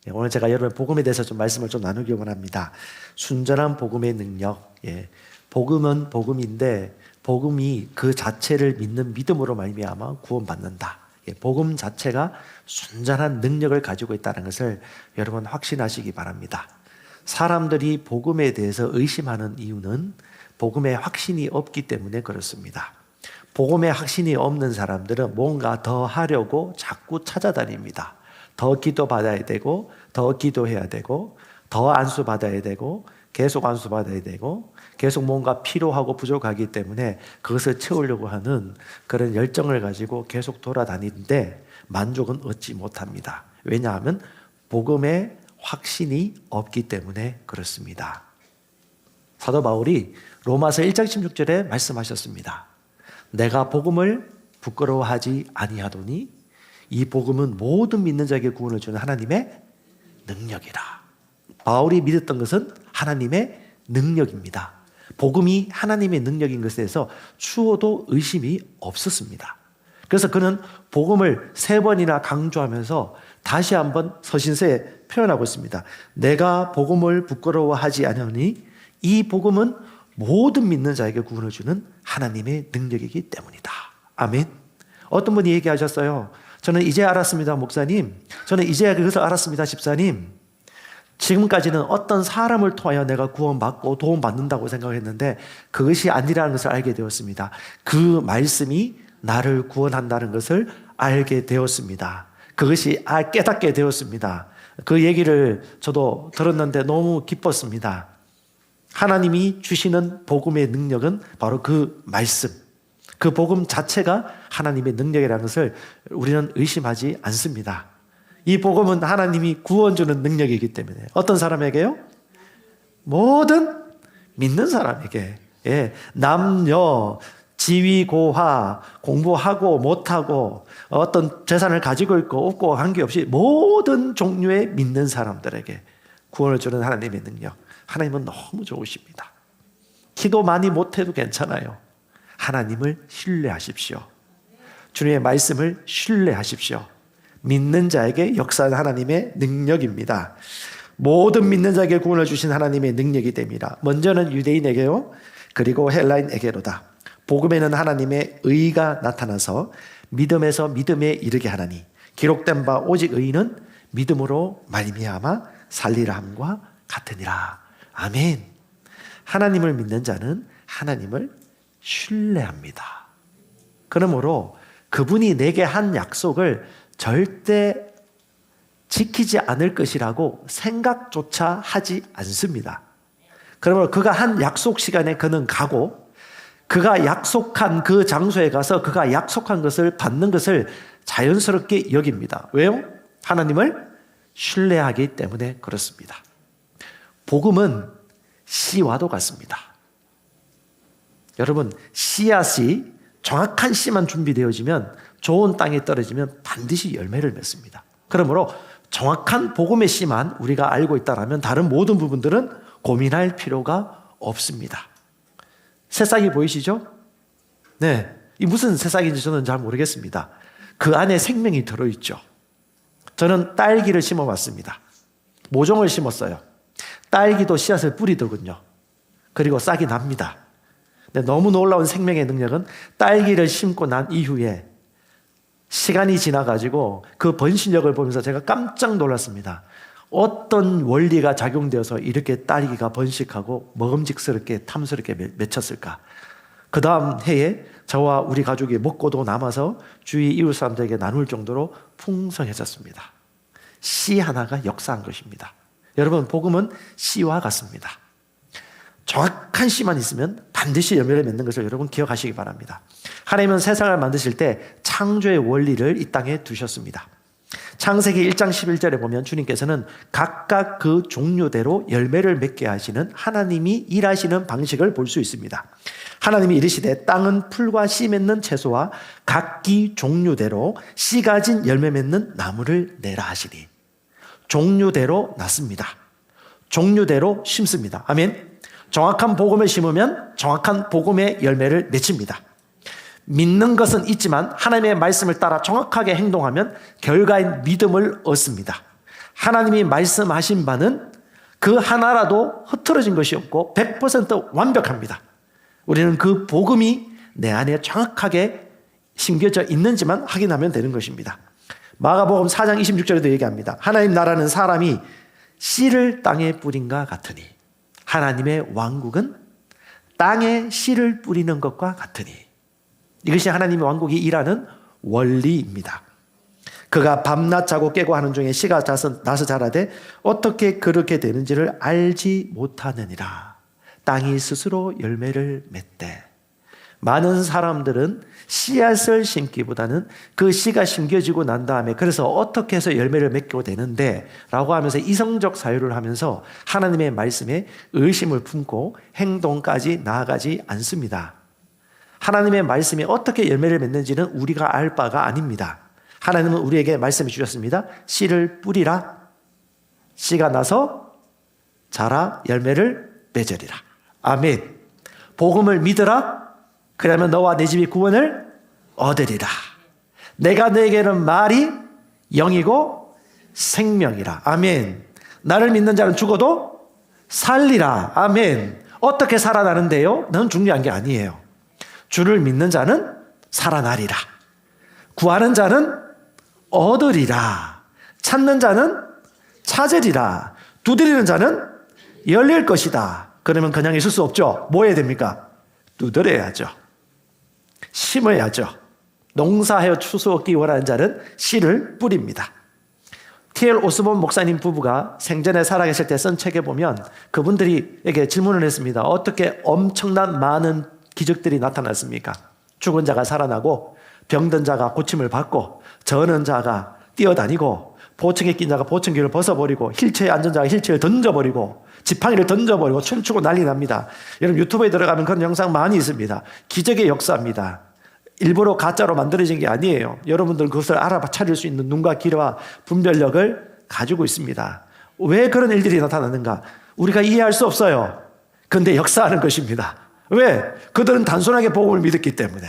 오늘 제가 여러분 복음에 대해서 좀 말씀을 좀 나누기 원합니다. 순전한 복음의 능력. 복음은 복음인데 복음이 그 자체를 믿는 믿음으로 말미암아 구원받는다. 복음 자체가 순전한 능력을 가지고 있다는 것을 여러분 확신하시기 바랍니다. 사람들이 복음에 대해서 의심하는 이유는 복음에 확신이 없기 때문에 그렇습니다. 복음에 확신이 없는 사람들은 뭔가 더 하려고 자꾸 찾아다닙니다. 더 기도받아야 되고, 더 기도해야 되고, 더 안수받아야 되고, 계속 안수받아야 되고, 계속 뭔가 필요하고 부족하기 때문에 그것을 채우려고 하는 그런 열정을 가지고 계속 돌아다니는데 만족은 얻지 못합니다. 왜냐하면 복음에 확신이 없기 때문에 그렇습니다. 사도 바울이 로마서 1장 16절에 말씀하셨습니다. 내가 복음을 부끄러워하지 아니하노니 이 복음은 모든 믿는 자에게 구원을 주는 하나님의 능력이라. 바울이 믿었던 것은 하나님의 능력입니다. 복음이 하나님의 능력인 것에 대해서 추호도 의심이 없었습니다. 그래서 그는 복음을 3번이나 강조하면서 다시 한번 서신서에 표현하고 있습니다. 내가 복음을 부끄러워하지 아니하니 이 복음은 모든 믿는 자에게 구원을 주는 하나님의 능력이기 때문이다. 아멘. 어떤 분이 얘기하셨어요. 저는 이제 알았습니다, 목사님. 저는 이제 그것을 알았습니다, 집사님. 지금까지는 어떤 사람을 통하여 내가 구원받고 도움받는다고 생각했는데 그것이 아니라는 것을 알게 되었습니다. 그 말씀이 나를 구원한다는 것을 알게 되었습니다. 그것이 깨닫게 되었습니다. 그 얘기를 저도 들었는데 너무 기뻤습니다. 하나님이 주시는 복음의 능력은 바로 그 말씀, 그 복음 자체가 하나님의 능력이라는 것을 우리는 의심하지 않습니다. 이 복음은 하나님이 구원 주는 능력이기 때문에 어떤 사람에게요? 모든 믿는 사람에게. 남녀, 지위, 고하, 공부하고 못하고 어떤 재산을 가지고 있고 없고 관계없이 모든 종류의 믿는 사람들에게 구원을 주는 하나님의 능력. 하나님은 너무 좋으십니다. 기도 많이 못해도 괜찮아요. 하나님을 신뢰하십시오. 주님의 말씀을 신뢰하십시오. 믿는 자에게 역사하는 하나님의 능력입니다. 모든 믿는 자에게 구원을 주신 하나님의 능력이 됩니다. 먼저는 유대인에게요, 그리고 헬라인에게로다. 복음에는 하나님의 의가 나타나서 믿음에서 믿음에 이르게 하나니 기록된 바 오직 의인은 믿음으로 말미암아 살리라 함과 같으니라. 아멘. 하나님을 믿는 자는 하나님을 신뢰합니다. 그러므로 그분이 내게 한 약속을 절대 지키지 않을 것이라고 생각조차 하지 않습니다. 그러므로 그가 한 약속 시간에 그는 가고 그가 약속한 그 장소에 가서 그가 약속한 것을 받는 것을 자연스럽게 여깁니다. 왜요? 하나님을 신뢰하기 때문에 그렇습니다. 복음은 씨와도 같습니다. 여러분, 씨앗이 정확한 씨만 준비되어지면 좋은 땅에 떨어지면 반드시 열매를 맺습니다. 그러므로 정확한 복음의 씨만 우리가 알고 있다면 다른 모든 부분들은 고민할 필요가 없습니다. 새싹이 보이시죠? 네, 이 무슨 새싹인지 저는 잘 모르겠습니다. 그 안에 생명이 들어있죠. 저는 딸기를 심어봤습니다. 모종을 심었어요. 딸기도 씨앗을 뿌리더군요. 그리고 싹이 납니다. 근데 너무 놀라운 생명의 능력은 딸기를 심고 난 이후에 시간이 지나가지고 그 번식력을 보면서 제가 깜짝 놀랐습니다. 어떤 원리가 작용되어서 이렇게 딸기가 번식하고 먹음직스럽게 탐스럽게 맺혔을까? 그 다음 해에 저와 우리 가족이 먹고도 남아서 주위 이웃 사람들에게 나눌 정도로 풍성해졌습니다. 씨 하나가 역사한 것입니다. 여러분, 복음은 씨와 같습니다. 정확한 씨만 있으면 반드시 열매를 맺는 것을 여러분 기억하시기 바랍니다. 하나님은 세상을 만드실 때 창조의 원리를 이 땅에 두셨습니다. 창세기 1장 11절에 보면 주님께서는 각각 그 종류대로 열매를 맺게 하시는 하나님이 일하시는 방식을 볼 수 있습니다. 하나님이 이르시되 땅은 풀과 씨 맺는 채소와 각기 종류대로 씨 가진 열매 맺는 나무를 내라 하시니 종류대로 낳습니다. 종류대로 심습니다. 아멘. 정확한 복음을 심으면 정확한 복음의 열매를 맺힙니다. 믿는 것은 있지만 하나님의 말씀을 따라 정확하게 행동하면 결과인 믿음을 얻습니다. 하나님이 말씀하신 바는 그 하나라도 흐트러진 것이 없고 100% 완벽합니다. 우리는 그 복음이 내 안에 정확하게 심겨져 있는지만 확인하면 되는 것입니다. 마가복음 4장 26절에도 얘기합니다. 하나님 나라는 사람이 씨를 땅에 뿌린과 같으니 하나님의 왕국은 땅에 씨를 뿌리는 것과 같으니. 이것이 하나님의 왕국이 일하는 원리입니다. 그가 밤낮 자고 깨고 하는 중에 씨가 나서 자라되 어떻게 그렇게 되는지를 알지 못하느니라. 땅이 스스로 열매를 맺되. 많은 사람들은 씨앗을 심기보다는 그 씨가 심겨지고 난 다음에 그래서 어떻게 해서 열매를 맺게 되는데 라고 하면서 이성적 사유를 하면서 하나님의 말씀에 의심을 품고 행동까지 나아가지 않습니다. 하나님의 말씀이 어떻게 열매를 맺는지는 우리가 알 바가 아닙니다. 하나님은 우리에게 말씀해 주셨습니다. 씨를 뿌리라. 씨가 나서 자라 열매를 맺으리라. 아멘. 복음을 믿으라. 그러면 너와 내 집이 구원을 얻으리라. 내가 너에게는 말이 영이고 생명이라. 아멘. 나를 믿는 자는 죽어도 살리라. 아멘. 어떻게 살아나는데요? 넌 중요한 게 아니에요. 주를 믿는 자는 살아나리라. 구하는 자는 얻으리라. 찾는 자는 찾으리라. 두드리는 자는 열릴 것이다. 그러면 그냥 있을 수 없죠. 뭐 해야 됩니까? 두드려야죠. 심어야죠. 농사하여 추수 얻기 원하는 자는 씨를 뿌립니다. T.L. 오스본 목사님 부부가 생전에 살아계실 때 쓴 책에 보면 그분들에게 질문을 했습니다. 어떻게 엄청난 많은 기적들이 나타났습니까? 죽은 자가 살아나고 병든 자가 고침을 받고 저는 자가 뛰어다니고 보청에 낀 자가 보청기를 벗어버리고 힐체에 앉은 자가 힐체를 던져버리고 지팡이를 던져버리고 춤추고 난리 납니다. 여러분 유튜브에 들어가면 그런 영상 많이 있습니다. 기적의 역사입니다. 일부러 가짜로 만들어진 게 아니에요. 여러분들은 그것을 알아차릴 수 있는 눈과 귀와 분별력을 가지고 있습니다. 왜 그런 일들이 나타나는가? 우리가 이해할 수 없어요. 그런데 역사하는 것입니다. 왜? 그들은 단순하게 복음을 믿었기 때문에.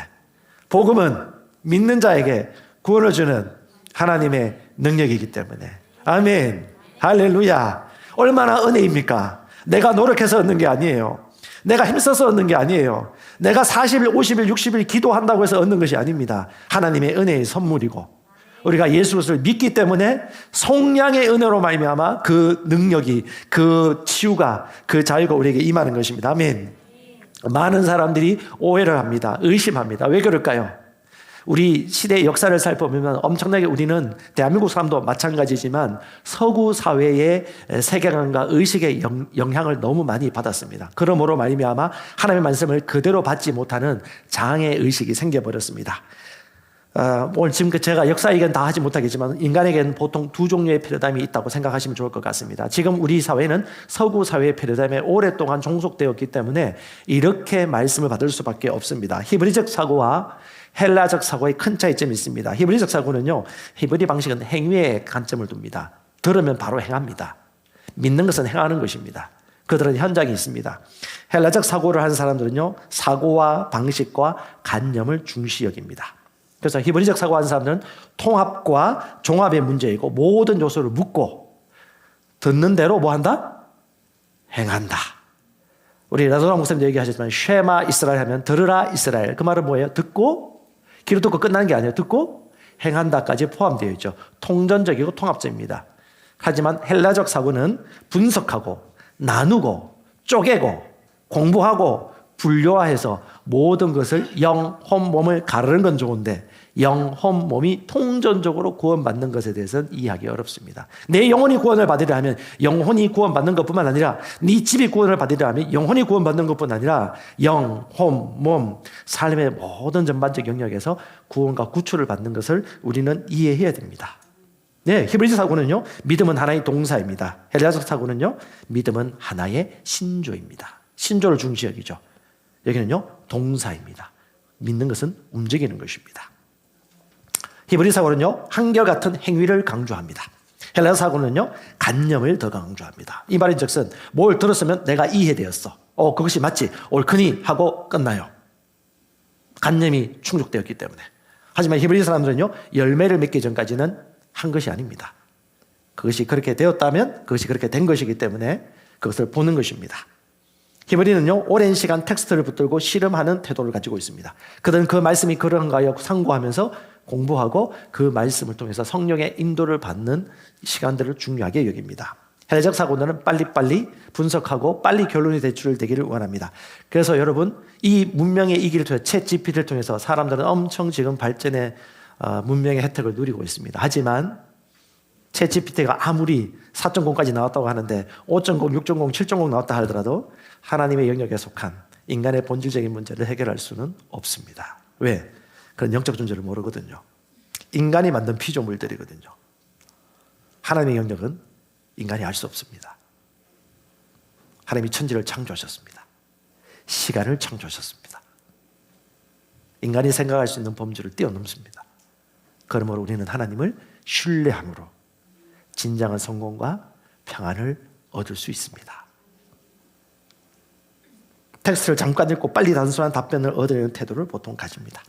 복음은 믿는 자에게 구원을 주는 하나님의 능력이기 때문에. 아멘. 할렐루야. 얼마나 은혜입니까? 내가 노력해서 얻는 게 아니에요. 내가 힘써서 얻는 게 아니에요. 내가 40일, 50일, 60일 기도한다고 해서 얻는 것이 아닙니다. 하나님의 은혜의 선물이고 우리가 예수 그리스도를 믿기 때문에 성량의 은혜로 말미암아 그 능력이, 그 치유가, 그 자유가 우리에게 임하는 것입니다. 아멘. 많은 사람들이 오해를 합니다. 의심합니다. 왜 그럴까요? 우리 시대의 역사를 살펴보면 엄청나게 우리는 대한민국 사람도 마찬가지지만 서구 사회의 세계관과 의식의 영향을 너무 많이 받았습니다. 그러므로 말미암아 하나님의 말씀을 그대로 받지 못하는 장애 의식이 생겨버렸습니다. 오늘 지금 제가 역사 얘기는 다 하지 못하겠지만 인간에게는 보통 두 종류의 패러다임이 있다고 생각하시면 좋을 것 같습니다. 지금 우리 사회는 서구 사회의 패러다임에 오랫동안 종속되었기 때문에 이렇게 말씀을 받을 수밖에 없습니다. 히브리적 사고와 헬라적 사고의 큰 차이점이 있습니다. 히브리적 사고는요, 히브리 방식은 행위에 관점을 둡니다. 들으면 바로 행합니다. 믿는 것은 행하는 것입니다. 그들은 현장이 있습니다. 헬라적 사고를 하는 사람들은요, 사고와 방식과 관념을 중시 여깁니다. 그래서 히브리적 사고하는 사람들은 통합과 종합의 문제이고 모든 요소를 묻고 듣는 대로 뭐 한다? 행한다. 우리 라도나 목사님도 얘기하셨지만 쉐마 이스라엘 하면 들으라 이스라엘. 그 말은 뭐예요? 듣고 귀로 듣고 끝나는 게 아니에요. 듣고 행한다까지 포함되어 있죠. 통전적이고 통합적입니다. 하지만 헬라적 사고는 분석하고 나누고 쪼개고 공부하고 분류화해서 모든 것을 영, 혼, 몸을 가르는 건 좋은데 영, 혼, 몸이 통전적으로 구원받는 것에 대해서는 이해하기 어렵습니다. 내 영혼이 구원을 받으려 하면 영혼이 구원받는 것뿐만 아니라 네 집이 구원을 받으려 하면 영혼이 구원받는 것뿐만 아니라 영, 혼, 몸, 삶의 모든 전반적 영역에서 구원과 구출을 받는 것을 우리는 이해해야 됩니다. 네, 히브리적 사고는요, 믿음은 하나의 동사입니다. 헬라적 사고는요, 믿음은 하나의 신조입니다. 신조를 중시 여기죠. 여기는요, 동사입니다. 믿는 것은 움직이는 것입니다. 히브리 사고는요, 한결같은 행위를 강조합니다. 헬라 사고는요, 관념을 더 강조합니다. 이 말인즉슨 뭘 들었으면 내가 이해되었어. 그것이 맞지. 옳거니 하고 끝나요. 관념이 충족되었기 때문에. 하지만 히브리 사람들은요, 열매를 맺기 전까지는 한 것이 아닙니다. 그것이 그렇게 되었다면 그것이 그렇게 된 것이기 때문에 그것을 보는 것입니다. 히브리는요, 오랜 시간 텍스트를 붙들고 실험하는 태도를 가지고 있습니다. 그들은 그 말씀이 그런가요 상고하면서 공부하고 그 말씀을 통해서 성령의 인도를 받는 시간들을 중요하게 여깁니다. 헬레적 사고들은 빨리빨리 분석하고 빨리 결론이 대출되기를 원합니다. 그래서 여러분, 이 문명의 이 길을 통해 챗 GPT를 통해서 사람들은 엄청 지금 발전의 문명의 혜택을 누리고 있습니다. 하지만 챗 GPT가 아무리 4.0까지 나왔다고 하는데 5.0, 6.0, 7.0 나왔다 하더라도 하나님의 영역에 속한 인간의 본질적인 문제를 해결할 수는 없습니다. 왜? 그런 영적 존재를 모르거든요. 인간이 만든 피조물들이거든요. 하나님의 영역은 인간이 알 수 없습니다. 하나님이 천지를 창조하셨습니다. 시간을 창조하셨습니다. 인간이 생각할 수 있는 범주를 뛰어넘습니다. 그러므로 우리는 하나님을 신뢰함으로 진정한 성공과 평안을 얻을 수 있습니다. 텍스트를 잠깐 읽고 빨리 단순한 답변을 얻으려는 태도를 보통 가집니다.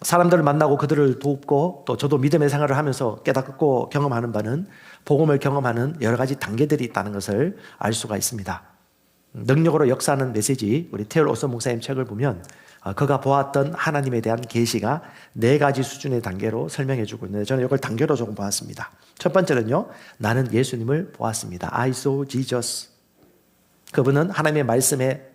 사람들을 만나고 그들을 돕고 또 저도 믿음의 생활을 하면서 깨닫고 경험하는 바는 복음을 경험하는 여러 가지 단계들이 있다는 것을 알 수가 있습니다. 능력으로 역사하는 메시지, 우리 테일 오슨 목사님 책을 보면 그가 보았던 하나님에 대한 계시가 4가지 수준의 단계로 설명해 주고 있는데 저는 이걸 단계로 조금 보았습니다. 첫 번째는요, 나는 예수님을 보았습니다. I saw Jesus. 그분은 하나님의 말씀에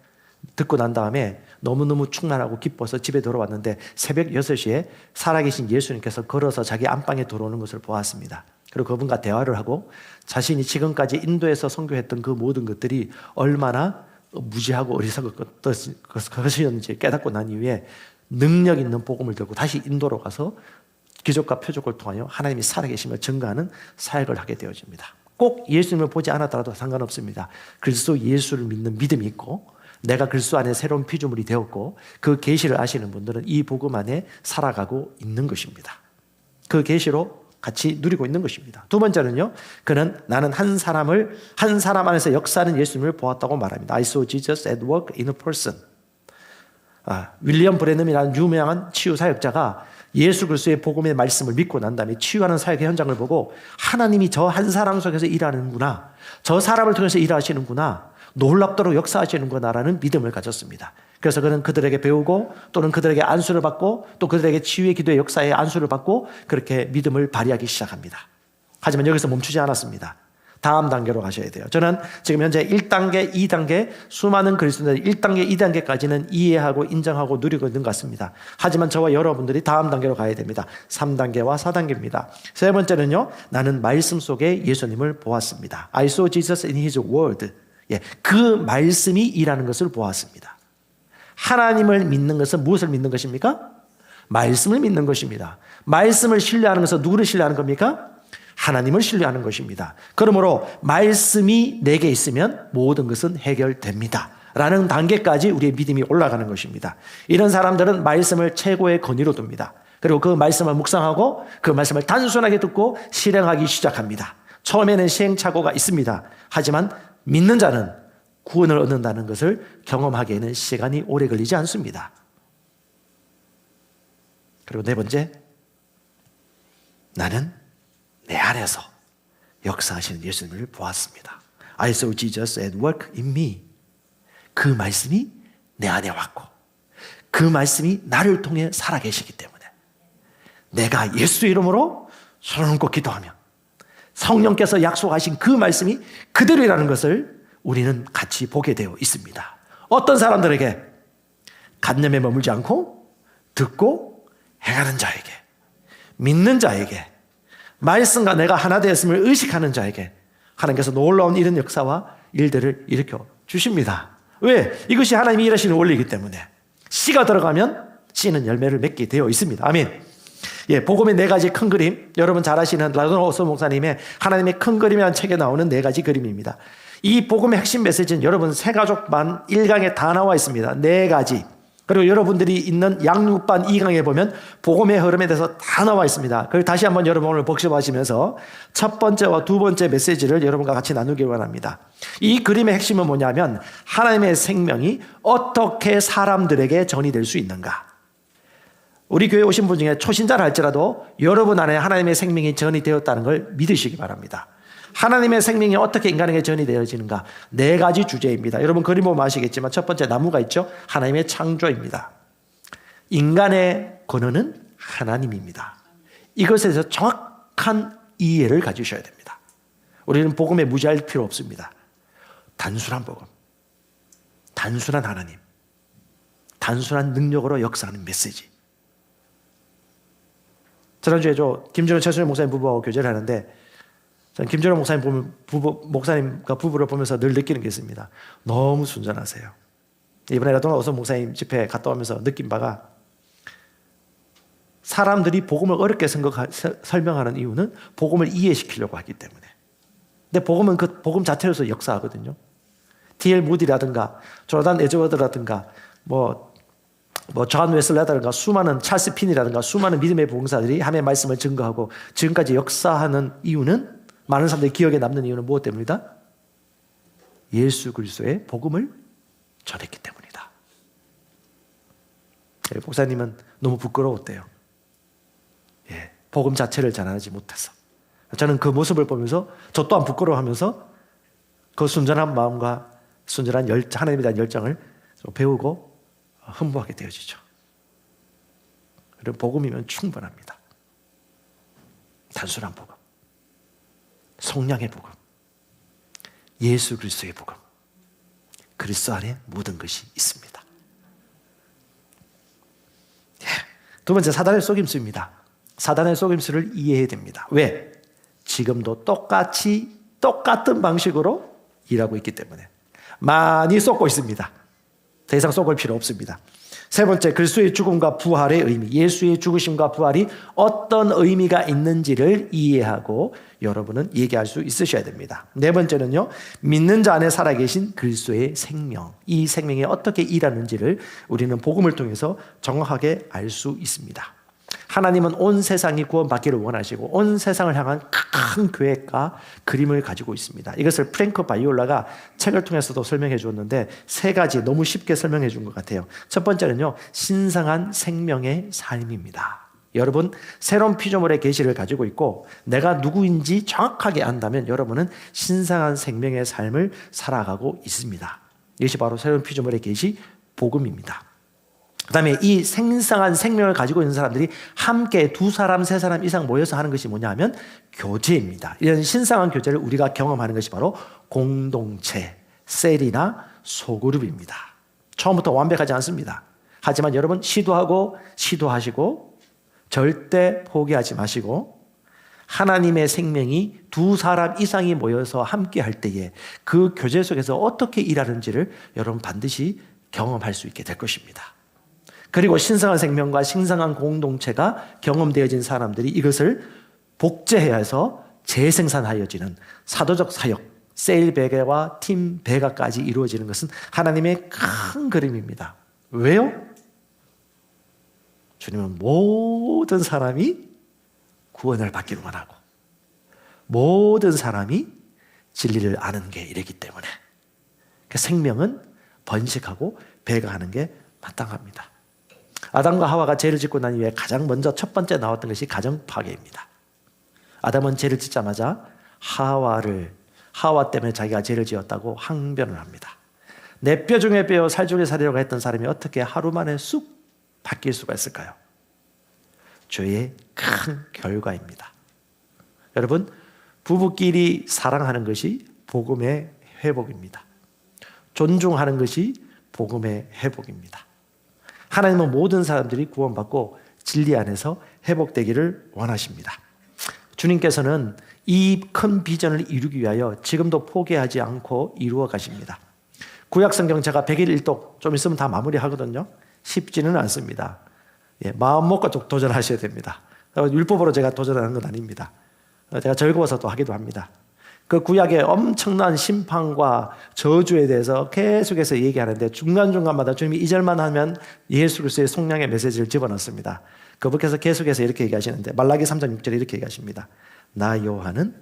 듣고 난 다음에 너무너무 충만하고 기뻐서 집에 돌아왔는데 새벽 6시에 살아계신 예수님께서 걸어서 자기 안방에 들어오는 것을 보았습니다. 그리고 그분과 대화를 하고 자신이 지금까지 인도에서 선교했던 그 모든 것들이 얼마나 무지하고 어리석은 것이었는지 깨닫고 난 이후에 능력 있는 복음을 들고 다시 인도로 가서 기적과 표적을 통하여 하나님이 살아계심을 증거하는 사역을 하게 되어집니다. 꼭 예수님을 보지 않았더라도 상관없습니다. 그리스도 예수를 믿는 믿음이 있고 내가 그리스도 안에 새로운 피조물이 되었고 그 계시를 아시는 분들은 이 복음 안에 살아가고 있는 것입니다. 그 계시로 같이 누리고 있는 것입니다. 두 번째는요, 그는 나는 한 사람 안에서 역사하는 예수님을 보았다고 말합니다. I saw Jesus at work in a person. 윌리엄 브레넘이라는 유명한 치유 사역자가 예수 그리스도의 복음의 말씀을 믿고 난 다음에 치유하는 사역의 현장을 보고 하나님이 저 한 사람 속에서 일하는구나, 저 사람을 통해서 일하시는구나, 놀랍도록 역사하시는구나라는 믿음을 가졌습니다. 그래서 그는 그들에게 배우고 또는 그들에게 안수를 받고 또 그들에게 치유의 기도의 역사의 안수를 받고 그렇게 믿음을 발휘하기 시작합니다. 하지만 여기서 멈추지 않았습니다. 다음 단계로 가셔야 돼요. 저는 지금 현재 1단계, 2단계 수많은 그리스도인들 1단계, 2단계까지는 이해하고 인정하고 누리고 있는 것 같습니다. 하지만 저와 여러분들이 다음 단계로 가야 됩니다. 3단계와 4단계입니다. 세 번째는요, 나는 말씀 속에 예수님을 보았습니다. I saw Jesus in His word. 그 말씀이 일하는 것을 보았습니다. 하나님을 믿는 것은 무엇을 믿는 것입니까? 말씀을 믿는 것입니다. 말씀을 신뢰하는 것은 누구를 신뢰하는 겁니까? 하나님을 신뢰하는 것입니다. 그러므로 말씀이 내게 있으면 모든 것은 해결됩니다 라는 단계까지 우리의 믿음이 올라가는 것입니다. 이런 사람들은 말씀을 최고의 권위로 둡니다. 그리고 그 말씀을 묵상하고 그 말씀을 단순하게 듣고 실행하기 시작합니다. 처음에는 시행착오가 있습니다. 하지만 믿는 자는 구원을 얻는다는 것을 경험하기에는 시간이 오래 걸리지 않습니다. 그리고 네 번째, 나는 내 안에서 역사하시는 예수님을 보았습니다. I saw Jesus at work in me. 그 말씀이 내 안에 왔고 그 말씀이 나를 통해 살아계시기 때문에 내가 예수 이름으로 손을 얹고 기도하면 성령께서 약속하신 그 말씀이 그대로라는 것을 우리는 같이 보게 되어 있습니다. 어떤 사람들에게? 간념에 머물지 않고 듣고 행하는 자에게, 믿는 자에게, 말씀과 내가 하나 되었음을 의식하는 자에게 하나님께서 놀라운 이런 역사와 일들을 일으켜 주십니다. 왜? 이것이 하나님이 일하시는 원리이기 때문에 씨가 들어가면 씨는 열매를 맺게 되어 있습니다. 아멘. 복음의 4가지 큰 그림, 여러분 잘 아시는 라도나 오서 목사님의 하나님의 큰 그림이라는 책에 나오는 4가지 그림입니다. 이 복음의 핵심 메시지는 여러분 세가족반 1강에 다 나와 있습니다. 4가지. 그리고 여러분들이 있는 양육반 2강에 보면 복음의 흐름에 대해서 다 나와 있습니다. 그걸 다시 한번 여러분 오늘 복습하시면서 첫 번째와 두 번째 메시지를 여러분과 같이 나누길 원합니다. 이 그림의 핵심은 뭐냐면 하나님의 생명이 어떻게 사람들에게 전이될 수 있는가, 우리 교회 오신 분 중에 초신자라 할지라도 여러분 안에 하나님의 생명이 전이 되었다는 걸 믿으시기 바랍니다. 하나님의 생명이 어떻게 인간에게 전이 되어지는가? 4가지 주제입니다. 여러분 그림 보면 아시겠지만 첫 번째 나무가 있죠. 하나님의 창조입니다. 인간의 근원은 하나님입니다. 이것에 대해서 정확한 이해를 가지셔야 됩니다. 우리는 복음에 무지할 필요 없습니다. 단순한 복음, 단순한 하나님, 단순한 능력으로 역사하는 메시지. 지난주에 김준호 최순일 목사님 부부하고 교제를 하는데 저는 김준호 목사님과 부부를 보면서 늘 느끼는 게 있습니다. 너무 순전하세요. 이번에 라도나 오선 목사님 집회 갔다 오면서 느낀 바가 사람들이 복음을 어렵게 설명하는 이유는 복음을 이해시키려고 하기 때문에. 근데 복음은 그 복음 자체로서 역사하거든요. D.L. 무디라든가 조나단 에즈워드라든가 존 웨슬레라든가 수많은 찰스 핀이라든가 수많은 믿음의 복음사들이 하나님의 말씀을 증거하고 지금까지 역사하는 이유는, 많은 사람들이 기억에 남는 이유는 무엇 때문이다? 예수 그리스도의 복음을 전했기 때문이다. 목사님은 너무 부끄러웠대요. 복음 자체를 전하지 못해서. 저는 그 모습을 보면서 저 또한 부끄러워하면서 그 순전한 마음과 순전한 하나님에 대한 열정을 배우고 흠모하게 되어지죠. 그리고 복음이면 충분합니다. 단순한 복음, 성령의 복음, 예수 그리스도의 복음, 그리스도 안에 모든 것이 있습니다. 두 번째, 사단의 속임수입니다. 사단의 속임수를 이해해야 됩니다. 왜? 지금도 똑같은 방식으로 일하고 있기 때문에 많이 쏟고 있습니다. 더 이상 쏟을 필요 없습니다. 세 번째, 그리스도의 죽음과 부활의 의미, 예수의 죽으심과 부활이 어떤 의미가 있는지를 이해하고 여러분은 얘기할 수 있으셔야 됩니다. 네 번째는요, 믿는 자 안에 살아계신 그리스도의 생명, 이 생명이 어떻게 일하는지를 우리는 복음을 통해서 정확하게 알 수 있습니다. 하나님은 온 세상이 구원받기를 원하시고 온 세상을 향한 큰 계획과 그림을 가지고 있습니다. 이것을 프랭크 바이올라가 책을 통해서도 설명해 주었는데 3가지 너무 쉽게 설명해 준 것 같아요. 첫 번째는요, 신성한 생명의 삶입니다. 여러분, 새로운 피조물의 계시를 가지고 있고 내가 누구인지 정확하게 안다면 여러분은 신성한 생명의 삶을 살아가고 있습니다. 이것이 바로 새로운 피조물의 계시, 복음입니다. 그 다음에 이 생성한 생명을 가지고 있는 사람들이 함께 2사람, 3사람 이상 모여서 하는 것이 뭐냐 하면 교제입니다. 이런 신성한 교제를 우리가 경험하는 것이 바로 공동체, 셀이나 소그룹입니다. 처음부터 완벽하지 않습니다. 하지만 여러분 시도하시고 절대 포기하지 마시고 하나님의 생명이 2사람 이상이 모여서 함께 할 때에 그 교제 속에서 어떻게 일하는지를 여러분 반드시 경험할 수 있게 될 것입니다. 그리고 신성한 생명과 신성한 공동체가 경험되어진 사람들이 이것을 복제해야 해서 재생산하여지는 사도적 사역, 셀 배가와 팀 배가까지 이루어지는 것은 하나님의 큰 그림입니다. 왜요? 주님은 모든 사람이 구원을 받기를 원하고 모든 사람이 진리를 아는 게 이르기 때문에 그 생명은 번식하고 배가하는 게 마땅합니다. 아담과 하와가 죄를 짓고 난 이후에 가장 먼저 첫 번째 나왔던 것이 가정 파괴입니다. 아담은 죄를 짓자마자 하와 때문에 자기가 죄를 지었다고 항변을 합니다. 내 뼈 중에 뼈, 살 중에 살이라고 했던 사람이 어떻게 하루 만에 쑥 바뀔 수가 있을까요? 죄의 큰 결과입니다. 여러분, 부부끼리 사랑하는 것이 복음의 회복입니다. 존중하는 것이 복음의 회복입니다. 하나님은 모든 사람들이 구원받고 진리 안에서 회복되기를 원하십니다. 주님께서는 이 큰 비전을 이루기 위하여 지금도 포기하지 않고 이루어 가십니다. 구약성경 제가 100일 1독 좀 있으면 다 마무리하거든요. 쉽지는 않습니다. 마음 먹고 도전하셔야 됩니다. 율법으로 제가 도전하는 건 아닙니다. 제가 즐거워서 또 하기도 합니다. 그 구약의 엄청난 심판과 저주에 대해서 계속해서 얘기하는데 중간중간마다 주님이 이 절만 하면 예수 그리스도의 속량의 메시지를 집어넣습니다. 그분께서 계속해서 이렇게 얘기하시는데 말라기 3장 6절에 이렇게 얘기하십니다. 나 여호와는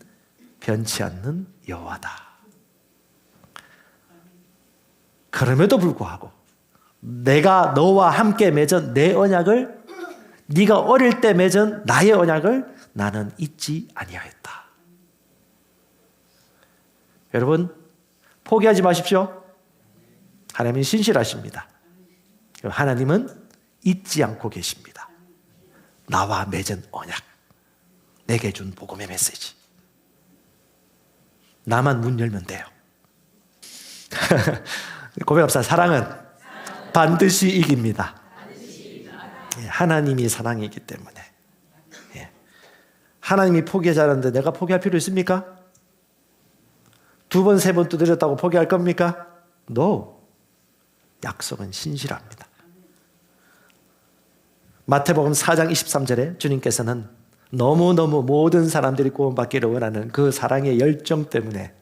변치 않는 여호와다. 그럼에도 불구하고 내가 너와 함께 맺은 내 언약을 네가 어릴 때 맺은 나의 언약을 나는 잊지 아니하였다. 여러분, 포기하지 마십시오. 하나님은 신실하십니다. 하나님은 잊지 않고 계십니다. 나와 맺은 언약, 내게 준 복음의 메시지. 나만 문 열면 돼요. 고백합시다. 사랑은 반드시 이깁니다. 하나님이 사랑이기 때문에. 하나님이 포기하지 않았는데 내가 포기할 필요 있습니까? 2번, 3번 두드렸다고 포기할 겁니까? No. 약속은 신실합니다. 마태복음 4장 23절에 주님께서는 너무너무 모든 사람들이 구원받기를 원하는 그 사랑의 열정 때문에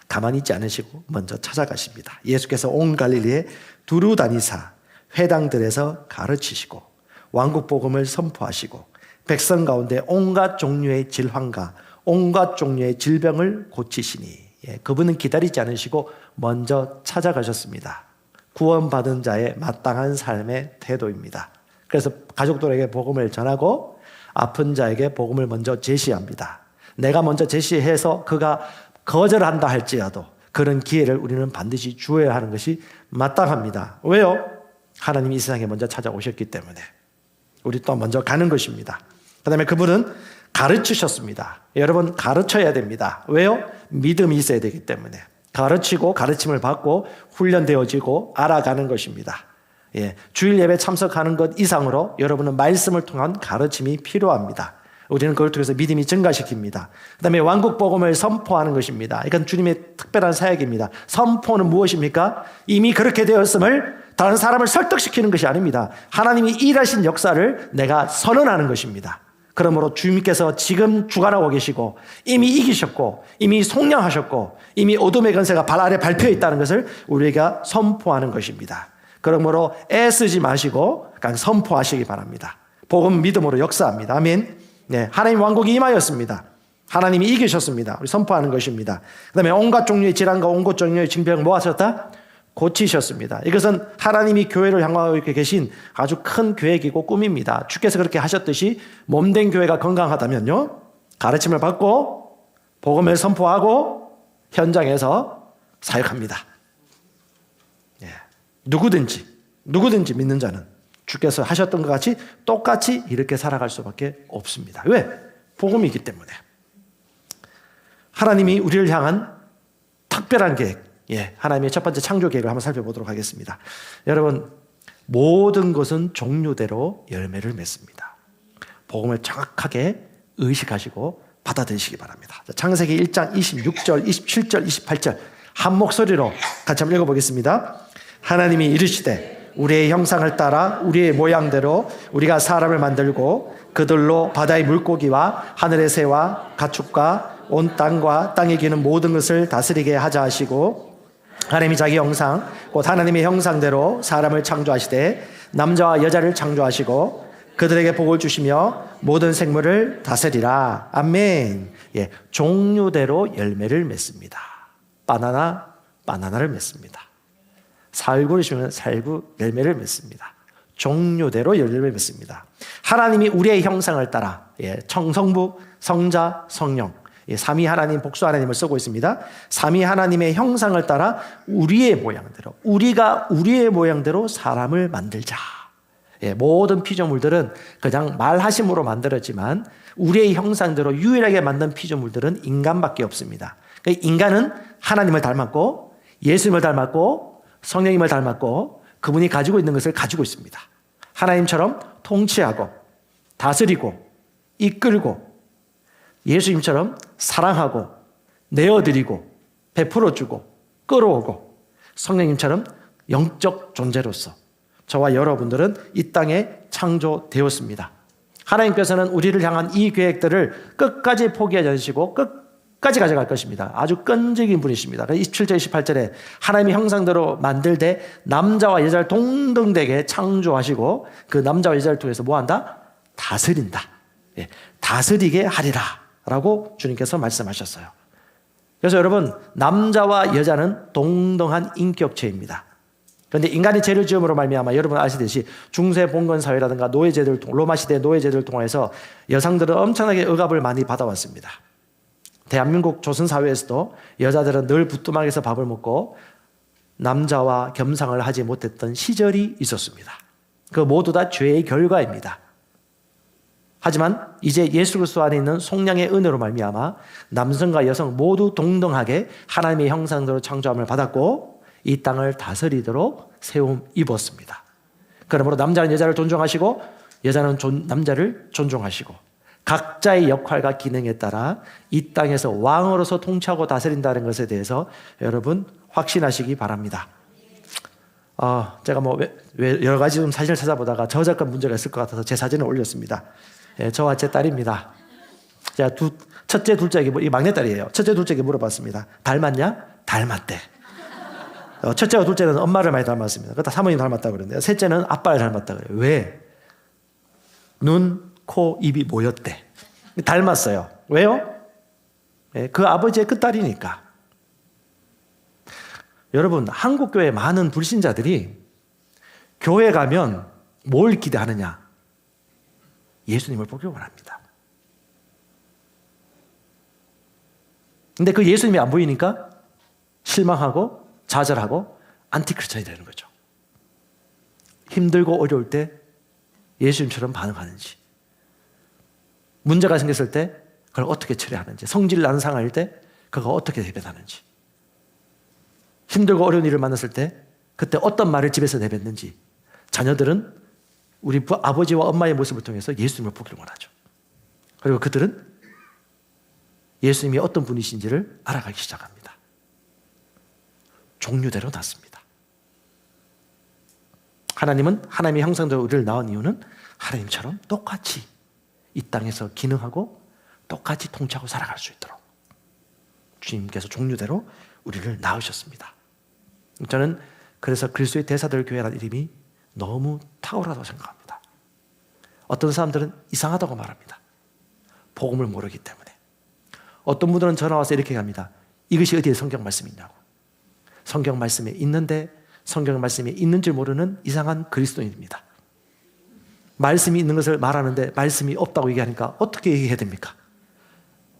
가만히 있지 않으시고 먼저 찾아가십니다. 예수께서 온 갈릴리에 두루 다니사 회당들에서 가르치시고 왕국 복음을 선포하시고 백성 가운데 온갖 종류의 질환과 온갖 종류의 질병을 고치시니, 그분은 기다리지 않으시고 먼저 찾아가셨습니다. 구원받은 자의 마땅한 삶의 태도입니다. 그래서 가족들에게 복음을 전하고 아픈 자에게 복음을 먼저 제시합니다. 내가 먼저 제시해서 그가 거절한다 할지라도 그런 기회를 우리는 반드시 주어야 하는 것이 마땅합니다. 왜요? 하나님이 이 세상에 먼저 찾아오셨기 때문에 우리 또 먼저 가는 것입니다. 그 다음에 그분은 가르치셨습니다. 여러분, 가르쳐야 됩니다. 왜요? 믿음이 있어야 되기 때문에. 가르치고 가르침을 받고 훈련되어지고 알아가는 것입니다. 주일 예배 참석하는 것 이상으로 여러분은 말씀을 통한 가르침이 필요합니다. 우리는 그걸 통해서 믿음이 증가시킵니다. 그 다음에 왕국 복음을 선포하는 것입니다. 이건 주님의 특별한 사역입니다. 선포는 무엇입니까? 이미 그렇게 되었음을 다른 사람을 설득시키는 것이 아닙니다. 하나님이 일하신 역사를 내가 선언하는 것입니다. 그러므로 주님께서 지금 주관하고 계시고 이미 이기셨고 이미 속량하셨고 이미 어둠의 권세가 발 아래 밟혀 있다는 것을 우리가 선포하는 것입니다. 그러므로 애쓰지 마시고 그냥 선포하시기 바랍니다. 복음 믿음으로 역사합니다. 아멘. 네, 하나님 왕국이 임하였습니다. 하나님이 이기셨습니다. 우리 선포하는 것입니다. 그 다음에 온갖 종류의 질환과 온갖 종류의 징병을 뭐 하셨다? 고치셨습니다. 이것은 하나님이 교회를 향하고 계신 아주 큰 계획이고 꿈입니다. 주께서 그렇게 하셨듯이 몸된 교회가 건강하다면요, 가르침을 받고 복음을 선포하고 현장에서 사역합니다. 누구든지 믿는 자는 주께서 하셨던 것 같이 똑같이 이렇게 살아갈 수밖에 없습니다. 왜? 복음이 있기 때문에. 하나님이 우리를 향한 특별한 계획, 하나님의 첫 번째 창조 계획을 한번 살펴보도록 하겠습니다. 여러분, 모든 것은 종류대로 열매를 맺습니다. 복음을 정확하게 의식하시고 받아들이시기 바랍니다. 창세기 1장 26절, 27절, 28절 한 목소리로 같이 한번 읽어보겠습니다. 하나님이 이르시되 우리의 형상을 따라 우리의 모양대로 우리가 사람을 만들고 그들로 바다의 물고기와 하늘의 새와 가축과 온 땅과 땅에 기는 모든 것을 다스리게 하자 하시고, 하나님이 자기 형상 곧 하나님의 형상대로 사람을 창조하시되 남자와 여자를 창조하시고 그들에게 복을 주시며 모든 생물을 다스리라. 아멘. 종류대로 열매를 맺습니다. 바나나를 맺습니다. 살구를 주면 살구 열매를 맺습니다. 종류대로 열매를 맺습니다. 하나님이 우리의 형상을 따라 성부, 성자, 성령, 삼위 하나님, 복수 하나님을 쓰고 있습니다. 삼위 하나님의 형상을 따라 우리의 모양대로, 우리가 우리의 모양대로 사람을 만들자. 모든 피조물들은 그냥 말하심으로 만들었지만 우리의 형상대로 유일하게 만든 피조물들은 인간밖에 없습니다. 인간은 하나님을 닮았고 예수님을 닮았고 성령님을 닮았고 그분이 가지고 있는 것을 가지고 있습니다. 하나님처럼 통치하고 다스리고 이끌고 예수님처럼 사랑하고 내어드리고 베풀어주고 끌어오고 성령님처럼 영적 존재로서 저와 여러분들은 이 땅에 창조되었습니다. 하나님께서는 우리를 향한 이 계획들을 끝까지 포기하지 않으시고 끝까지 가져갈 것입니다. 아주 끈질긴 분이십니다. 27절 28절에 하나님의 형상대로 만들되 남자와 여자를 동등되게 창조하시고 그 남자와 여자를 통해서 뭐한다? 다스린다. 다스리게 하리라 라고 주님께서 말씀하셨어요. 그래서 여러분, 남자와 여자는 동등한 인격체입니다. 그런데 인간이 죄를 지음으로 말미암아 여러분 아시듯이 중세 봉건 사회라든가 노예제들, 로마 시대 노예제들을 통해서 여성들은 엄청나게 억압을 많이 받아왔습니다. 대한민국 조선 사회에서도 여자들은 늘 부뚜막에서 밥을 먹고 남자와 겸상을 하지 못했던 시절이 있었습니다. 그 모두 다 죄의 결과입니다. 하지만 이제 예수 그리스도 안에 있는 속량의 은혜로 말미암아 남성과 여성 모두 동등하게 하나님의 형상대로 창조함을 받았고 이 땅을 다스리도록 세움 입었습니다. 그러므로 남자는 여자를 존중하시고 여자는 남자를 존중하시고 각자의 역할과 기능에 따라 이 땅에서 왕으로서 통치하고 다스린다는 것에 대해서 여러분 확신하시기 바랍니다. 제가 여러 가지 좀 사진을 찾아보다가 저작권 문제가 있을 것 같아서 제 사진을 올렸습니다. 예, 저와 제 딸입니다. 제가 첫째, 둘째에게, 이 막내딸이에요. 첫째, 둘째에게 물어봤습니다. 닮았냐? 닮았대. 첫째와 둘째는 엄마를 많이 닮았습니다. 그렇다 사모님 닮았다고 그러는데 셋째는 아빠를 닮았다고 그래요. 왜? 눈, 코, 입이 모였대. 닮았어요. 왜요? 예, 그 아버지의 그 딸이니까. 여러분, 한국교회 많은 불신자들이 교회 가면 뭘 기대하느냐? 예수님을 보길 원합니다. 근데 그 예수님이 안 보이니까 실망하고 좌절하고 안티크리스천이 되는 거죠. 힘들고 어려울 때 예수님처럼 반응하는지, 문제가 생겼을 때 그걸 어떻게 처리하는지, 성질 나는 상황일 때 그걸 어떻게 대변하는지, 힘들고 어려운 일을 만났을 때 그때 어떤 말을 집에서 내뱉는지, 자녀들은 우리 아버지와 엄마의 모습을 통해서 예수님을 보기를 원하죠. 그리고 그들은 예수님이 어떤 분이신지를 알아가기 시작합니다. 종류대로 낳습니다. 하나님은 하나님의 형상대로 우리를 낳은 이유는 하나님처럼 똑같이 이 땅에서 기능하고 똑같이 통치하고 살아갈 수 있도록 주님께서 종류대로 우리를 낳으셨습니다. 저는 그래서 그리스도의 대사들 교회라는 이름이 너무 탁월하다고 생각합니다. 어떤 사람들은 이상하다고 말합니다. 복음을 모르기 때문에. 어떤 분들은 전화 와서 이렇게 합니다. 이것이 어디에 성경 말씀이 있냐고. 성경 말씀에 있는데 성경 말씀에 있는 줄 모르는 이상한 그리스도인입니다. 말씀이 있는 것을 말하는데 말씀이 없다고 얘기하니까 어떻게 얘기해야 됩니까?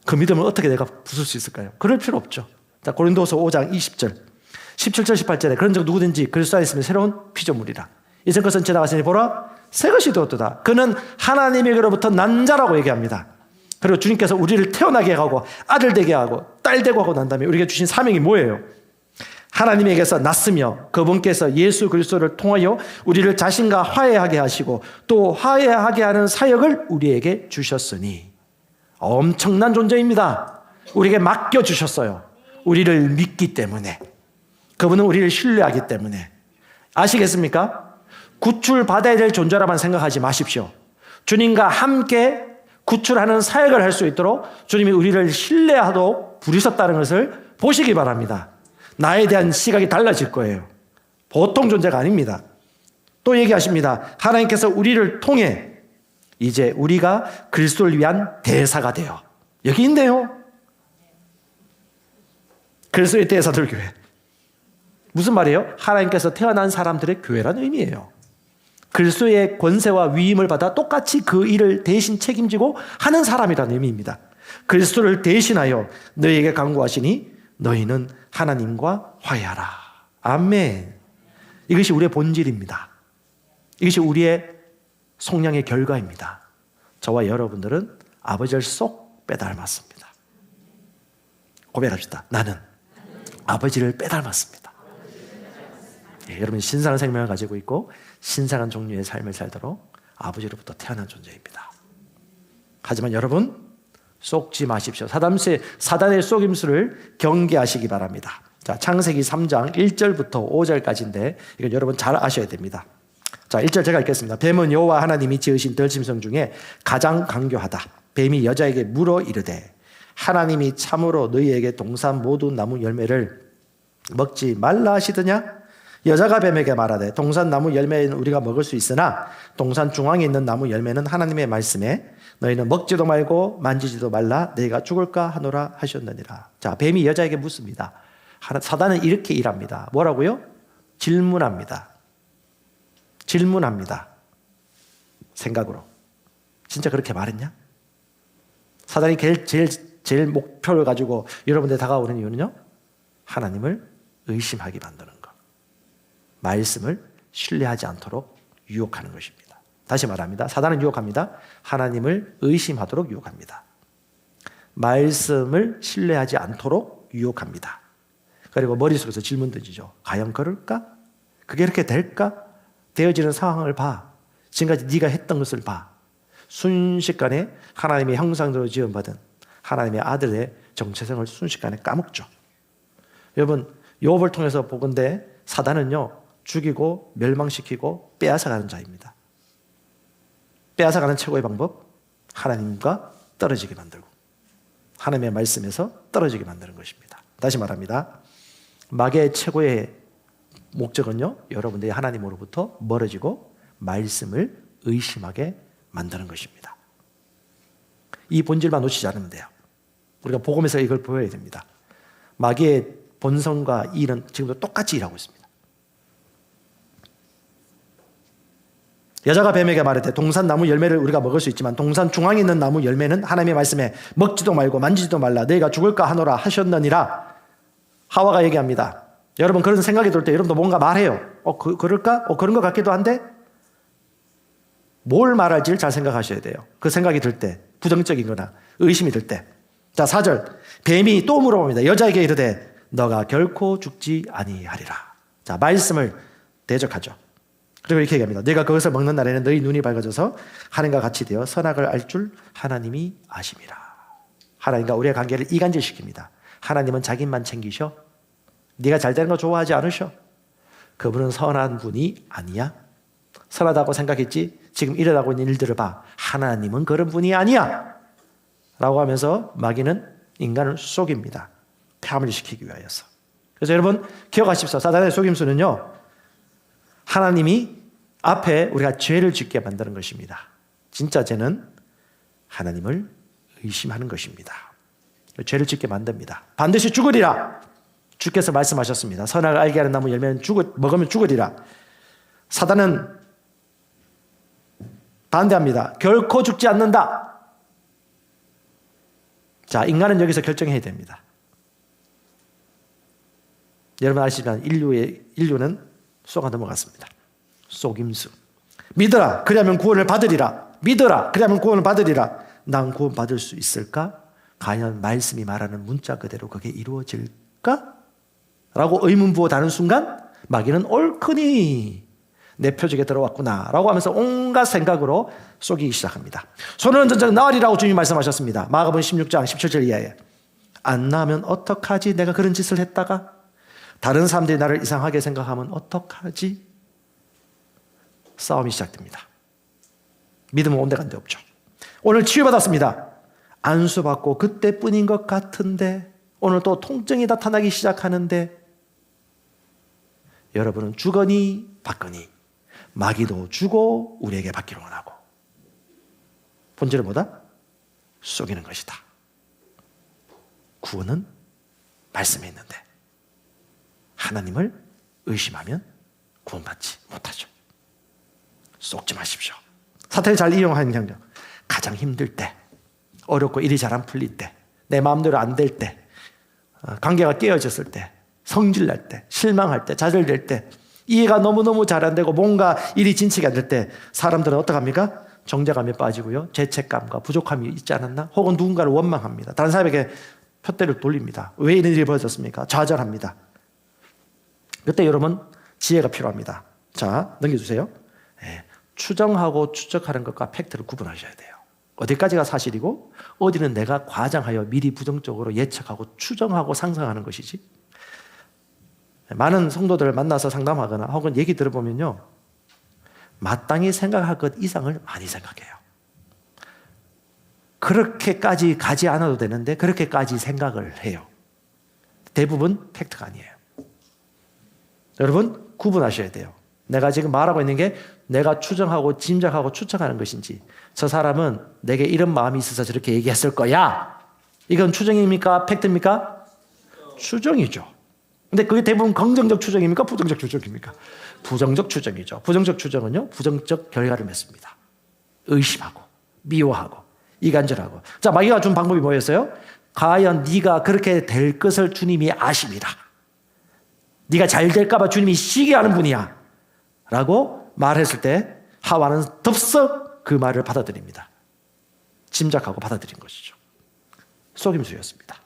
그 믿음을 어떻게 내가 부술 수 있을까요? 그럴 필요 없죠. 자, 고린도서 5장 20절 17절 18절에 그런 적 누구든지 그리스도 안에 있으면 새로운 피조물이라. 이전 것은 지나갔으니 보라 새 것이 되었도다. 그는 하나님에게로부터 난 자라고 얘기합니다. 그리고 주님께서 우리를 태어나게 하고 아들 되게 하고 딸 되고 하고 난 다음에 우리에게 주신 사명이 뭐예요? 하나님에게서 났으며 그분께서 예수 그리스도를 통하여 우리를 자신과 화해하게 하시고 또 화해하게 하는 사역을 우리에게 주셨으니 엄청난 존재입니다. 우리에게 맡겨주셨어요. 우리를 믿기 때문에. 그분은 우리를 신뢰하기 때문에. 아시겠습니까? 구출받아야 될 존재라만 생각하지 마십시오. 주님과 함께 구출하는 사역을 할 수 있도록 주님이 우리를 신뢰하도록 부르셨다는 것을 보시기 바랍니다. 나에 대한 시각이 달라질 거예요. 보통 존재가 아닙니다. 또 얘기하십니다. 하나님께서 우리를 통해 이제 우리가 그리스도를 위한 대사가 되어. 여기 있네요. 그리스도의 대사들 교회. 무슨 말이에요? 하나님께서 태어난 사람들의 교회라는 의미예요. 그리스도의 권세와 위임을 받아 똑같이 그 일을 대신 책임지고 하는 사람이라는 의미입니다. 그리스도를 대신하여 너희에게 간구하시니 너희는 하나님과 화해하라. 아멘. 이것이 우리의 본질입니다. 이것이 우리의 속량의 결과입니다. 저와 여러분들은 아버지를 쏙 빼닮았습니다. 고백합시다. 나는 아버지를 빼닮았습니다. 예, 여러분 신성한 생명을 가지고 있고 신성한 종류의 삶을 살도록 아버지로부터 태어난 존재입니다. 하지만 여러분 속지 마십시오. 사단의 속임수를 경계하시기 바랍니다. 자, 창세기 3장 1절부터 5절까지인데 이건 여러분 잘 아셔야 됩니다. 자, 1절 제가 읽겠습니다. 뱀은 여호와 하나님이 지으신 들짐승 중에 가장 강교하다. 뱀이 여자에게 물어 이르되 하나님이 참으로 너희에게 동산 모든 나무 열매를 먹지 말라 하시더냐? 여자가 뱀에게 말하되 동산 나무 열매는 우리가 먹을 수 있으나 동산 중앙에 있는 나무 열매는 하나님의 말씀에 너희는 먹지도 말고 만지지도 말라 너희가 죽을까 하노라 하셨느니라. 자, 뱀이 여자에게 묻습니다. 사단은 이렇게 일합니다. 뭐라고요? 질문합니다. 질문합니다. 생각으로. 진짜 그렇게 말했냐? 사단이 제일 목표를 가지고 여러분들 다가오는 이유는요, 하나님을 의심하게 만드는 것. 말씀을 신뢰하지 않도록 유혹하는 것입니다. 다시 말합니다. 사단은 유혹합니다. 하나님을 의심하도록 유혹합니다. 말씀을 신뢰하지 않도록 유혹합니다. 그리고 머릿속에서 질문 던지죠. 과연 그럴까? 그게 이렇게 될까? 되어지는 상황을 봐. 지금까지 네가 했던 것을 봐. 순식간에 하나님의 형상대로 지음받은 하나님의 아들의 정체성을 순식간에 까먹죠. 여러분, 욥을 통해서 보건대 사단은요, 죽이고 멸망시키고 빼앗아가는 자입니다. 빼앗아가는 최고의 방법, 하나님과 떨어지게 만들고 하나님의 말씀에서 떨어지게 만드는 것입니다. 다시 말합니다. 마귀의 최고의 목적은요, 여러분들이 하나님으로부터 멀어지고 말씀을 의심하게 만드는 것입니다. 이 본질만 놓치지 않으면 돼요. 우리가 복음에서 이걸 보여야 됩니다. 마귀의 본성과 일은 지금도 똑같이 일하고 있습니다. 여자가 뱀에게 말했대. 동산 나무 열매를 우리가 먹을 수 있지만 동산 중앙에 있는 나무 열매는 하나님의 말씀에 먹지도 말고 만지지도 말라. 너희가 죽을까 하노라 하셨느니라. 하와가 얘기합니다. 여러분, 그런 생각이 들 때 여러분도 뭔가 말해요. 그럴까? 그런 것 같기도 한데 뭘 말할지를 잘 생각하셔야 돼요. 그 생각이 들 때, 부정적인 거나 의심이 들 때. 자, 4절. 뱀이 또 물어봅니다. 여자에게 이르되 너가 결코 죽지 아니하리라. 자, 말씀을 대적하죠. 그리고 이렇게 얘기합니다. 네가 그것을 먹는 날에는 너희 눈이 밝아져서 하나님과 같이 되어 선악을 알 줄 하나님이 아심이라. 하나님과 우리의 관계를 이간질시킵니다. 하나님은 자기만 챙기셔? 네가 잘 되는 거 좋아하지 않으셔? 그분은 선한 분이 아니야? 선하다고 생각했지? 지금 일어나고 있는 일들을 봐. 하나님은 그런 분이 아니야! 라고 하면서 마귀는 인간을 속입니다. 폐함을 시키기 위하여서. 그래서 여러분 기억하십시오. 사단의 속임수는요, 하나님이 앞에 우리가 죄를 짓게 만드는 것입니다. 진짜 죄는 하나님을 의심하는 것입니다. 죄를 짓게 만듭니다. 반드시 죽으리라. 주께서 말씀하셨습니다. 선악을 알게 하는 나무 열매는 먹으면 죽으리라. 사단은 반대합니다. 결코 죽지 않는다. 자, 인간은 여기서 결정해야 됩니다. 여러분 아시지만 인류는 쏘가 넘어갔습니다. 속임수. 믿어라. 그리하면 구원을 받으리라. 믿어라. 그리하면 구원을 받으리라. 난 구원 받을 수 있을까? 과연 말씀이 말하는 문자 그대로 그게 이루어질까? 라고 의문 부어다는 순간 마귀는 옳거니 내 표적에 들어왔구나 라고 하면서 온갖 생각으로 쏘기 시작합니다. 손은 전적 나으리라고 주님이 말씀하셨습니다. 마가복음 16장 17절 이하에. 안 나면 어떡하지? 내가 그런 짓을 했다가 다른 사람들이 나를 이상하게 생각하면 어떡하지? 싸움이 시작됩니다. 믿음은 온데간데 없죠. 오늘 치유받았습니다. 안수받고 그때뿐인 것 같은데 오늘 또 통증이 나타나기 시작하는데 여러분은 주거니 받거니 마귀도 주고 우리에게 받기를 원하고 본질은 뭐다? 속이는 것이다. 구원은 말씀에 있는데 하나님을 의심하면 구원받지 못하죠. 속지 마십시오. 사탄이 잘 이용하는 경력. 가장 힘들 때, 어렵고 일이 잘 안 풀릴 때, 내 마음대로 안 될 때, 관계가 깨어졌을 때, 성질날 때, 실망할 때, 좌절될 때, 이해가 너무너무 잘 안 되고 뭔가 일이 진척이 안 될 때 사람들은 어떡합니까? 정죄감에 빠지고요. 죄책감과 부족함이 있지 않았나? 혹은 누군가를 원망합니다. 다른 사람에게 푯대를 돌립니다. 왜 이런 일이 벌어졌습니까? 좌절합니다. 그때 여러분 지혜가 필요합니다. 자, 넘겨주세요. 네. 추정하고 추적하는 것과 팩트를 구분하셔야 돼요. 어디까지가 사실이고 어디는 내가 과장하여 미리 부정적으로 예측하고 추정하고 상상하는 것이지. 많은 성도들을 만나서 상담하거나 혹은 얘기 들어보면요, 마땅히 생각할 것 이상을 많이 생각해요. 그렇게까지 가지 않아도 되는데 그렇게까지 생각을 해요. 대부분 팩트가 아니에요. 여러분 구분하셔야 돼요. 내가 지금 말하고 있는 게 내가 추정하고 짐작하고 추측하는 것인지, 저 사람은 내게 이런 마음이 있어서 저렇게 얘기했을 거야, 이건 추정입니까? 팩트입니까? 추정이죠. 근데 그게 대부분 긍정적 추정입니까? 부정적 추정입니까? 부정적 추정이죠. 부정적 추정은요, 부정적 결과를 맺습니다. 의심하고, 미워하고, 이간질하고. 자, 마귀가 준 방법이 뭐였어요? 과연 네가 그렇게 될 것을 주님이 아십니다. 네가 잘 될까봐 주님이 시기하는 분이야. 라고 말했을 때 하와는 덥석 그 말을 받아들입니다. 짐작하고 받아들인 것이죠. 속임수였습니다.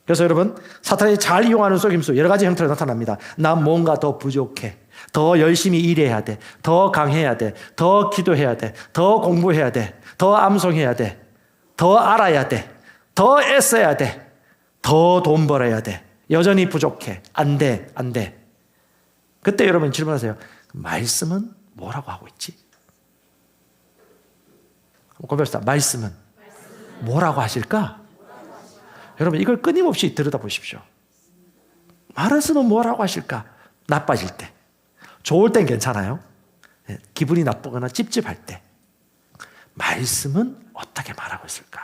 그래서 여러분, 사탄이 잘 이용하는 속임수 여러 가지 형태로 나타납니다. 난 뭔가 더 부족해. 더 열심히 일해야 돼. 더 강해야 돼. 더 기도해야 돼. 더 공부해야 돼. 더 암송해야 돼. 더 알아야 돼. 더 애써야 돼. 더 돈 벌어야 돼. 여전히 부족해. 안 돼. 안 돼. 그때 여러분 질문하세요. 말씀은 뭐라고 하고 있지? 고백합시다. 말씀은 뭐라고 하실까? 여러분 이걸 끊임없이 들여다보십시오. 말씀은 뭐라고 하실까? 나빠질 때. 좋을 땐 괜찮아요. 기분이 나쁘거나 찝찝할 때. 말씀은 어떻게 말하고 있을까?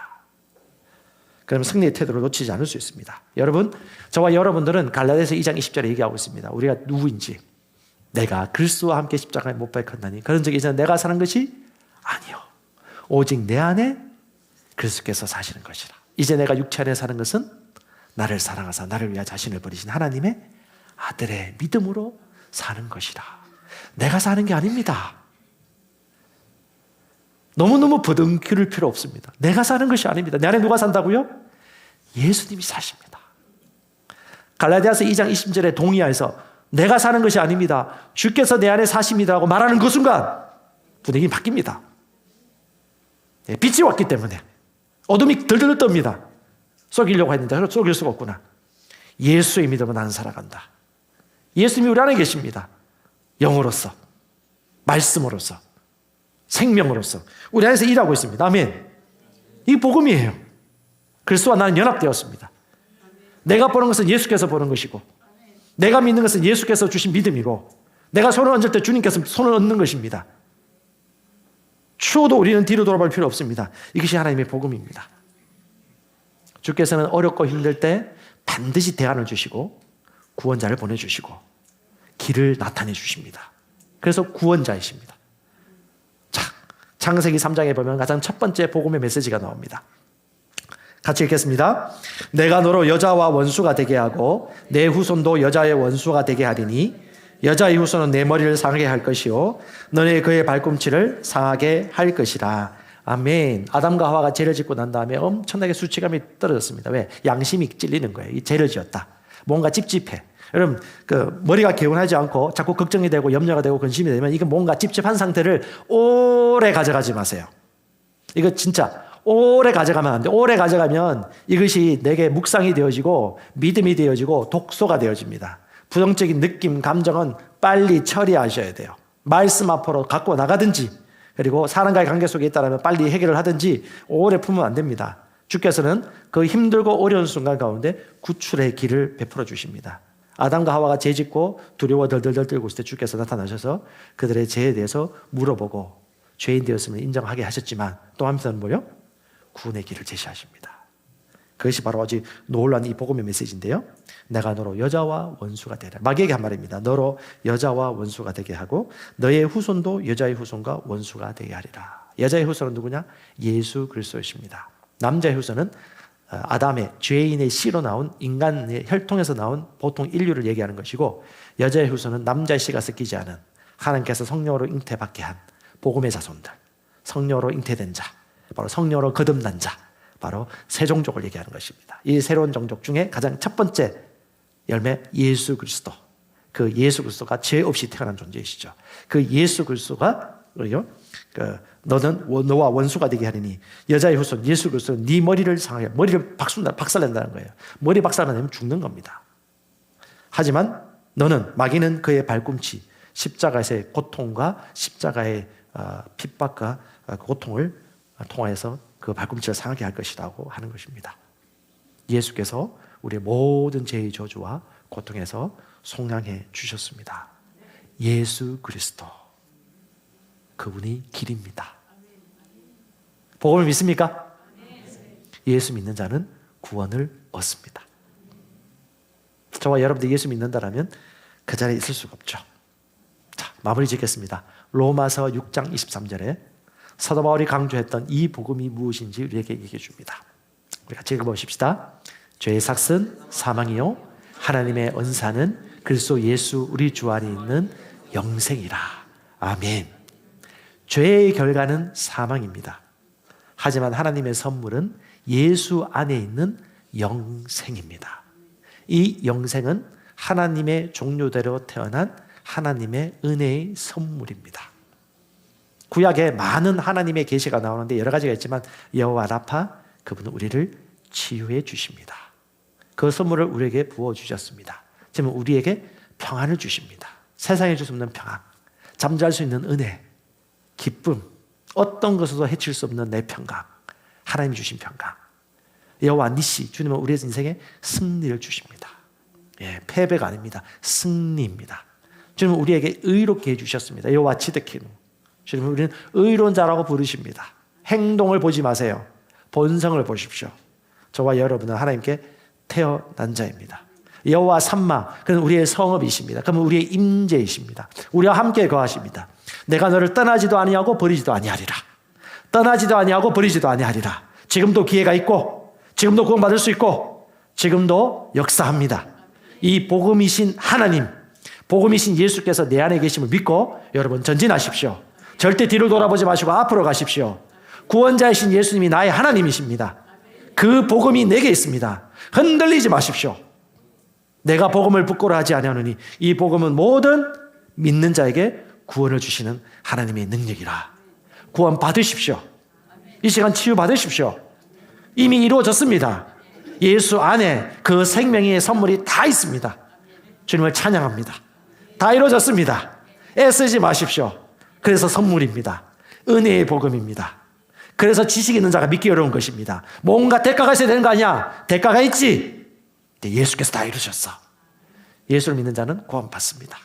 그러면 승리의 태도를 놓치지 않을 수 있습니다. 여러분, 저와 여러분들은 갈라디아서 2장 20절에 얘기하고 있습니다. 우리가 누구인지. 내가 그리스도와 함께 십자가에 못 박혔나니 그런 적이 이제 내가 사는 것이 아니요. 오직 내 안에 그리스도께서 사시는 것이라. 이제 내가 육체 안에 사는 것은 나를 사랑하사 나를 위하여 자신을 버리신 하나님의 아들의 믿음으로 사는 것이라. 내가 사는 게 아닙니다. 너무너무 부둥킬 필요 없습니다. 내가 사는 것이 아닙니다. 내 안에 누가 산다고요? 예수님이 사십니다. 갈라디아서 2장 20절에 동의하여서 내가 사는 것이 아닙니다. 주께서 내 안에 사십니다라고 말하는 그 순간 분위기가 바뀝니다. 빛이 왔기 때문에 어둠이 들들 떱니다. 속이려고 했는데 속일 수가 없구나. 예수의 믿음으로 나는 살아간다. 예수님이 우리 안에 계십니다. 영으로서, 말씀으로서, 생명으로서 우리 안에서 일하고 있습니다. 아멘. 이 복음이에요. 그리스도와 나는 연합되었습니다. 내가 보는 것은 예수께서 보는 것이고 내가 믿는 것은 예수께서 주신 믿음이고 내가 손을 얹을 때 주님께서 손을 얹는 것입니다. 추워도 우리는 뒤로 돌아볼 필요 없습니다. 이것이 하나님의 복음입니다. 주께서는 어렵고 힘들 때 반드시 대안을 주시고 구원자를 보내주시고 길을 나타내 주십니다. 그래서 구원자이십니다. 자, 창세기 3장에 보면 가장 첫 번째 복음의 메시지가 나옵니다. 같이 읽겠습니다. 내가 너로 여자와 원수가 되게 하고 내 후손도 여자의 원수가 되게 하리니 여자의 후손은 내 머리를 상하게 할 것이요 너네 그의 발꿈치를 상하게 할 것이라. 아멘. 아담과 하와가 죄를 짓고 난 다음에 엄청나게 수치감이 떨어졌습니다. 왜? 양심이 찔리는 거예요. 이 죄를 지었다. 뭔가 찝찝해. 여러분, 머리가 개운하지 않고 자꾸 걱정이 되고 염려가 되고 근심이 되면 이건 뭔가 찝찝한 상태를 오래 가져가지 마세요. 이거 진짜 오래 가져가면 안 돼. 오래 가져가면 이것이 내게 묵상이 되어지고 믿음이 되어지고 독소가 되어집니다. 부정적인 느낌, 감정은 빨리 처리하셔야 돼요. 말씀 앞으로 갖고 나가든지 그리고 사람과의 관계 속에 있다면 빨리 해결을 하든지 오래 품으면 안 됩니다. 주께서는 그 힘들고 어려운 순간 가운데 구출의 길을 베풀어 주십니다. 아담과 하와가 죄 짓고 두려워 덜덜덜 떨고 있을 때 주께서 나타나셔서 그들의 죄에 대해서 물어보고 죄인 되었음을 인정하게 하셨지만 또 한편은 뭐요? 구원의 길을 제시하십니다. 그것이 바로 아주 놀라운 이 복음의 메시지인데요. 내가 너로 여자와 원수가 되라. 마귀에게 한 말입니다. 너로 여자와 원수가 되게 하고 너의 후손도 여자의 후손과 원수가 되게 하리라. 여자의 후손은 누구냐? 예수 그리스도이십니다. 남자의 후손은 아담의 죄인의 씨로 나온 인간의 혈통에서 나온 보통 인류를 얘기하는 것이고 여자의 후손은 남자의 씨가 섞이지 않은 하나님께서 성령으로 잉태받게 한 복음의 자손들, 성령으로 잉태된 자, 바로 성령으로 거듭난 자, 바로 새 종족을 얘기하는 것입니다. 이 새로운 종족 중에 가장 첫 번째 열매 예수 그리스도. 그 예수 그리스도가 죄 없이 태어난 존재이시죠. 그 예수 그리스도가 너는 너와 원수가 되게 하리니 여자의 후손 예수 그리스도는 네 머리를 상하게 머리를 박살낸다는 거예요. 머리 박살내면 죽는 겁니다. 하지만 너는 마귀는 그의 발꿈치 십자가에서의 고통과 십자가의 핍박과 고통을 통하여서 그 발꿈치를 상하게 할 것이라고 하는 것입니다. 예수께서 우리의 모든 죄의 저주와 고통에서 속량해 주셨습니다. 예수 그리스도 그분이 길입니다. 복음을 믿습니까? 예수 믿는 자는 구원을 얻습니다. 저와 여러분들 예수 믿는다라면 그 자리에 있을 수가 없죠. 자, 마무리 짓겠습니다. 로마서 6장 23절에 사도 바울이 강조했던 이 복음이 무엇인지 우리에게 얘기해 줍니다. 우리 같이 읽어보십시다. 죄의 삭은 사망이요 하나님의 언사는 그리스도 예수 우리 주 안에 있는 영생이라. 아멘. 죄의 결과는 사망입니다. 하지만 하나님의 선물은 예수 안에 있는 영생입니다. 이 영생은 하나님의 종류대로 태어난 하나님의 은혜의 선물입니다. 구약에 많은 하나님의 계시가 나오는데 여러 가지가 있지만 여호와 라파, 그분은 우리를 치유해 주십니다. 그 선물을 우리에게 부어주셨습니다. 지금 우리에게 평안을 주십니다. 세상에 줄 수 없는 평안, 잠잘 수 있는 은혜, 기쁨, 어떤 것으로도 해칠 수 없는 내 평강, 하나님이 주신 평강. 여호와 니시, 주님은 우리의 인생에 승리를 주십니다. 예, 패배가 아닙니다. 승리입니다. 주님은 우리에게 의롭게 해주셨습니다. 여호와 치드키누, 주님은 우리는 의로운 자라고 부르십니다. 행동을 보지 마세요. 본성을 보십시오. 저와 여러분은 하나님께 태어난 자입니다. 여호와 삼마, 그는 우리의 성읍이십니다. 그는 우리의 임재이십니다. 우리와 함께 거하십니다. 내가 너를 떠나지도 아니하고 버리지도 아니하리라. 떠나지도 아니하고 버리지도 아니하리라. 지금도 기회가 있고, 지금도 구원받을 수 있고, 지금도 역사합니다. 이 복음이신 하나님, 복음이신 예수께서 내 안에 계심을 믿고 여러분 전진하십시오. 절대 뒤로 돌아보지 마시고 앞으로 가십시오. 구원자이신 예수님이 나의 하나님이십니다. 그 복음이 내게 있습니다. 흔들리지 마십시오. 내가 복음을 부끄러워하지 아니하노니 이 복음은 모든 믿는 자에게 구원을 주시는 하나님의 능력이라. 구원 받으십시오. 이 시간 치유 받으십시오. 이미 이루어졌습니다. 예수 안에 그 생명의 선물이 다 있습니다. 주님을 찬양합니다. 다 이루어졌습니다. 애쓰지 마십시오. 그래서 선물입니다. 은혜의 복음입니다. 그래서 지식 있는 자가 믿기 어려운 것입니다. 뭔가 대가가 있어야 되는 거 아니야? 대가가 있지. 예수께서 다 이루셨어. 예수를 믿는 자는 구원받습니다.